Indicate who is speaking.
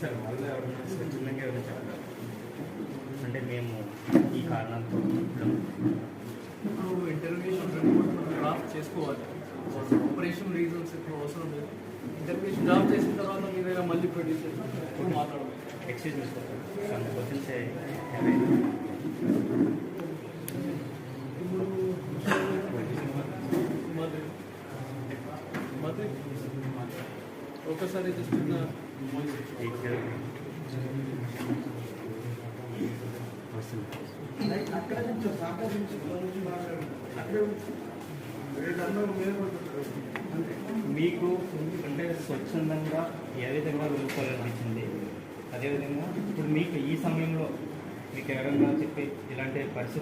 Speaker 1: Sir వాళ్ళు ఎవరైనా స్వచ్ఛందంగా ఎవరైనా చెప్తారు అంటే మేము ఈ కారణంతో
Speaker 2: ఇప్పుడు ఇంటర్వ్యూషన్ డ్రాఫ్ట్ చేసుకోవాలి. ఆపరేషన్ రీజన్స్ ఇప్పుడు అవసరం లేదు. ఇంటర్వ్యూషన్ డ్రాఫ్ట్ చేసిన తర్వాత మీరు మళ్ళీ ప్రొడ్యూస్ చేసి మాట్లాడవాలి.
Speaker 1: Excuse me sir some questions
Speaker 2: ఇప్పుడు మధ్య ఒకసారి చూస్తున్న
Speaker 3: అక్కడ నుంచి అక్కడ
Speaker 1: మీకు అంటే స్వచ్ఛందంగా ఏ విధంగా వెళ్ళిపోవాలనిపించింది, అదేవిధంగా ఇప్పుడు మీకు ఈ సమయంలో మీకు ఎవరైనా చెప్పి ఇలాంటి పరిస్థితి